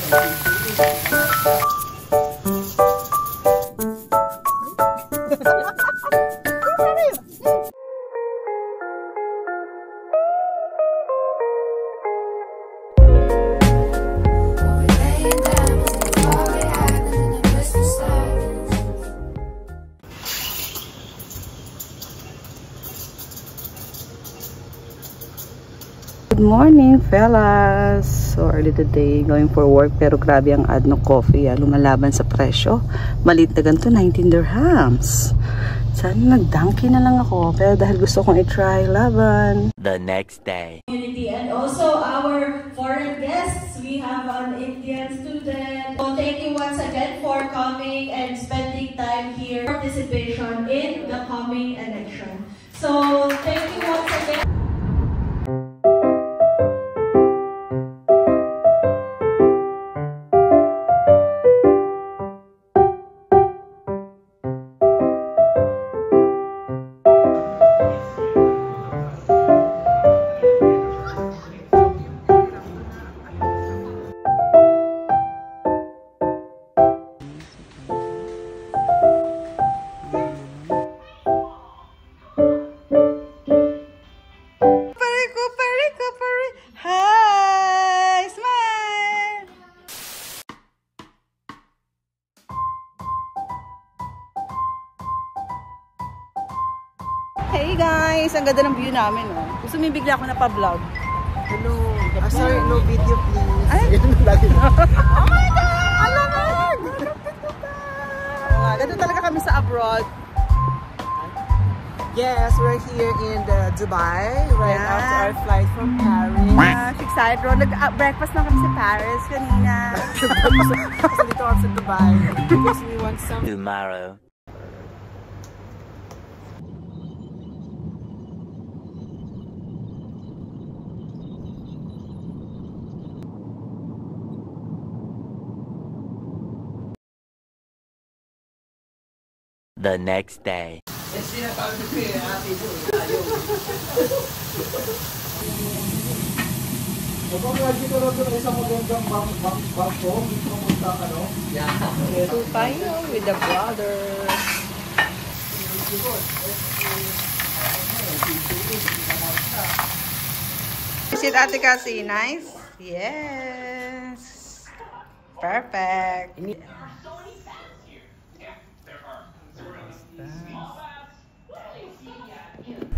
Good morning, fellas! So early today, going for work, pero grabe ang ad no coffee, lumalaban sa presyo. Malit na ganito, 19 dirhams. Sana nag-donkey na lang ako, pero dahil gusto kong i-try, laban. The next day. And also our foreign guests, we have an Indian student. So thank you once again for coming and spending time here, participation in the coming election. So thank you once again. Hey guys! Ang ganda ng view namin, oh. Gusto mo bigla ako na pa-vlog. Hello. Sorry, no video please. Ay! Oh my God! Alamang! Ganun talaga kami sa abroad. Yes, we're here in Dubai right after our flight from Paris. Excited, bro. Nag-breakfast na kami sa Paris kanina. Kasi dito ako sa Dubai because we want some Tomorrow. The next day. Tayo with the brother. Is it Ate Cassie? Nice? Yes. Perfect.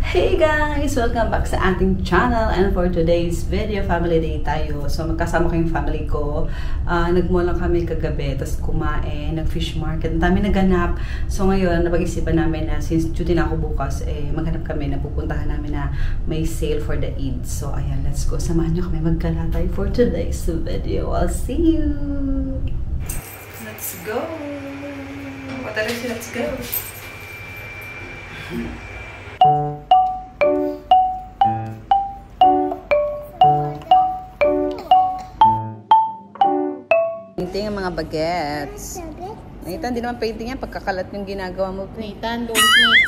Hey guys! Welcome back sa ating channel, and for today's video, family day tayo. So magkasama ko yung family ko. Nag-mall lang kami kagabi, tapos kumain, nag-fish market, ang dami naganap. So ngayon, napag-isipan namin na since duty na ako bukas, maghanap kami na pupuntahan namin na may sale for the Eid. So ayan, let's go. Samahan nyo kami maggala tayo for today's video. I'll see you! Let's go! What are you? Let's go! Painting ang mga bagets. Nathan, hindi naman painting yan. Pagkakalat yung ginagawa mo. Nathan, don't mix.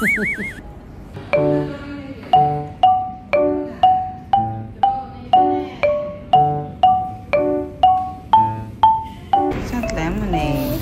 It's not lemonade.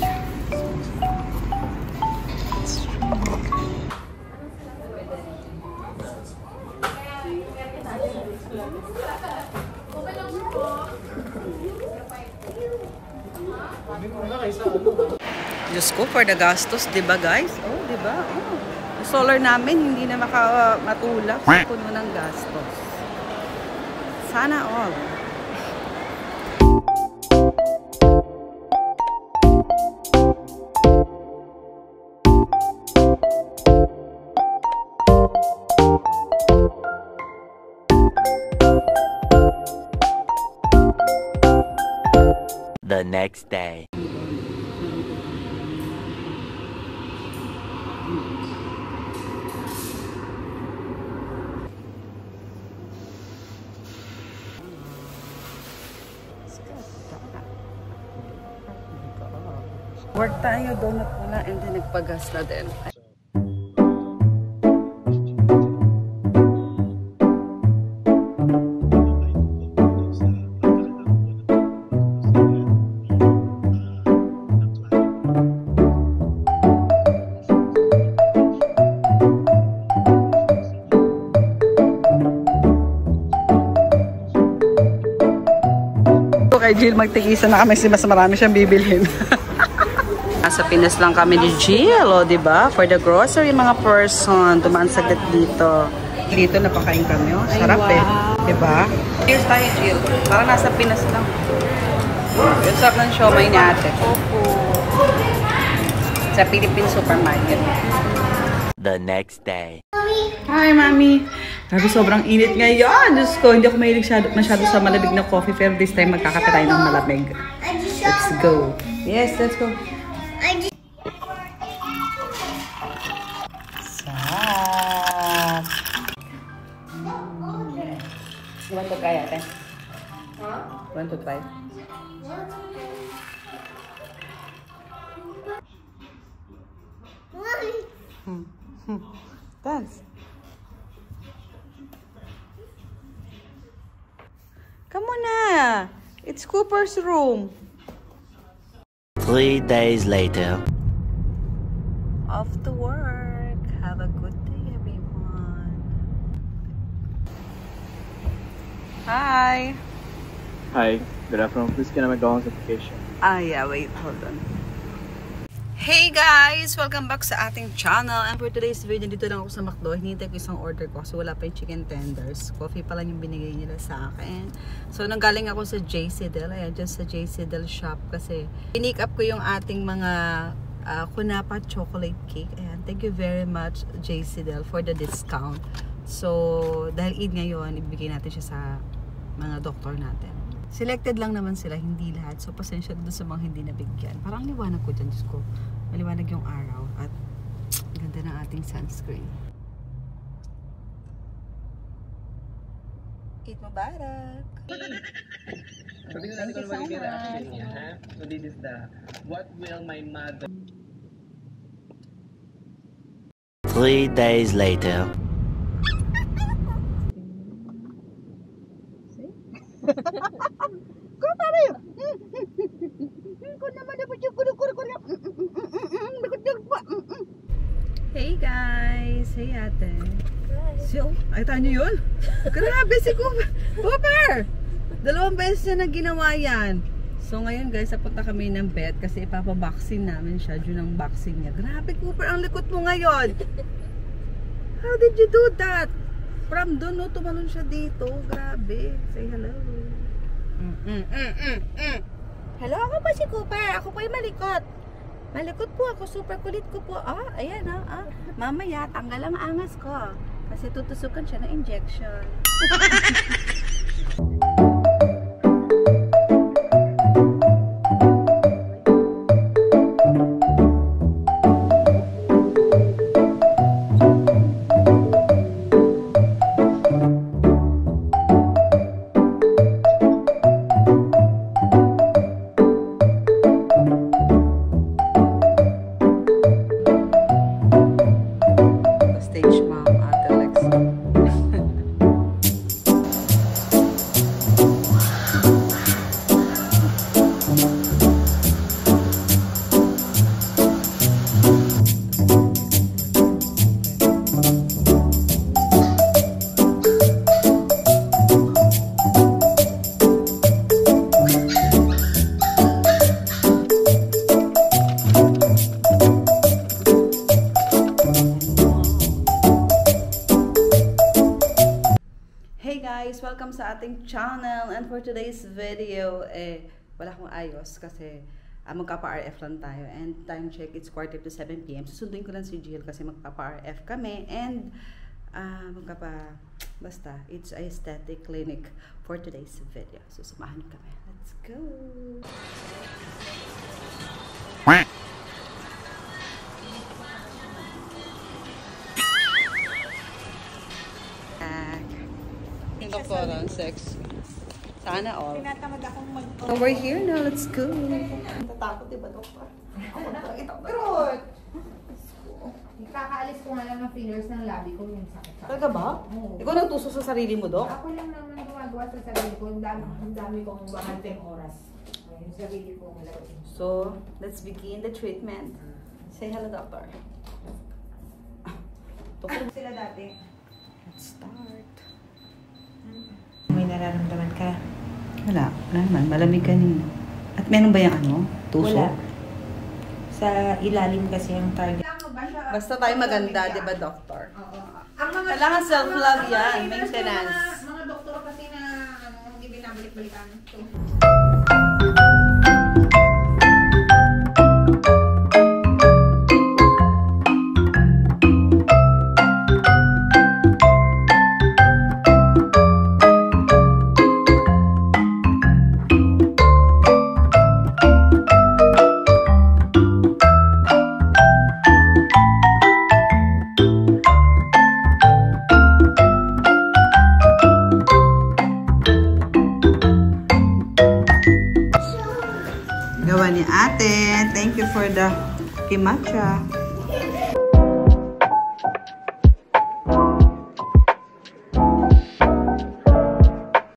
Diyos ko, for the gastos, diba guys? Oh, diba? Oh. Yung solar namin, hindi na matulak sa puno ng gastos. Sana all. The next day. Work tayo, donut muna, and then nagpagas na din. kay Jill, magtigisa na kami kasi mas marami siyang bibilhin. Nasa Pinas lang kami ni Jill, o diba? For the grocery, mga person, tumaan saglit dito. Dito napakain kami, oh. Sarap eh. Diba? Cheers tayo, Jill. Parang nasa Pinas lang. Yung sarap ng siomay ni ate. Sa Philippine Supermarket. The next day. Hi, Mami! Grabe, sobrang init ngayon. Diyos ko, hindi ako mahilig masyado sa malamig na coffee, pero this time magkakape tayo ng malamig. Let's go. Yes, let's go. Sarap! You want to try, ate? You want to try? Dance. Come on na. It's Cooper's room. 3 days later. Off to work. Have a good day, everyone. Hi. Hi, good afternoon. Please can I make Dawn's application? Yeah, wait, hold on. Hey guys! Welcome back sa ating channel. And for today's video, dito lang ako sa McDo. Hinihintay ko isang order ko kasi wala pa yung chicken tenders. Coffee pa lang yung binigay nila sa akin. So, nanggaling ako sa JC Del. Ayan, dyan sa JC Del shop kasi pinick up ko yung ating mga Kunapa chocolate cake. Ayan, thank you very much JC Del for the discount. So, dahil Eid ngayon, ibigay natin siya sa mga doktor natin. Selected lang naman sila, hindi lahat. So, pasensya doon sa mga hindi nabigyan. Parang liwanag ko dyan, Diyos ko. Maliwanag yung araw at ganda ng ating sunscreen. Eid Mubarak! So this is Thank you so much. So this is the what will my mother 3 days later. Hey guys! Hey ate! So, ay tayo nyo yun? Grabe si Cooper! 2 beses na ginawa yan. So ngayon guys, napunta kami ng vet kasi ipapabaksin namin siya. Yun ang vaccine niya. Grabe Cooper, ang likot mo ngayon! How did you do that? From doon, no, tumalon siya dito. Grabe. Say hello. Hello, ako pa si Cooper. Ako po yung malikot. Malikot po ako. Super kulit ko po. Ayan mamaya, tanggal ang angas ko. Kasi tutusukan siya ng injection. Welcome sa ating channel, and for today's video wala akong ayos kasi magkapa-RF lang tayo, and time check, it's 6:45 PM. Susunduin ko lang si Jill kasi magpapa-RF kami, and basta it's a aesthetic clinic for today's video. So samahan kami, let's go. Doctor on sex. Sana all. Tinatamad akong So we're here now. Let's go. Natatakot, diba, doktor? Pero, kakaalis ko nga lang ng fillers ng labi ko, yung sakit. Talaga ba? Oo. Ikaw nagtuso sa sarili mo, Dok? Ako lang naman gumagawa sa sarili ko. Ang dami kong bakanteng oras. Yung sarili ko malaki. So, let's begin the treatment. Say hello, doctor. Sila dati. Let's start. May nararamdaman ka? Wala naman. Malamig kanina. At meron ba yung ano? Tusok? Wala. Sa ilalim kasi ang target. Basta tayo maganda, di ba, doctor? Oo. Ang mga Kailangan self-love yan, ang mga- maintenance. Mga doktor kasi na hindi binabalik-balikan. Gawa ni ate. Thank you for the kimatcha.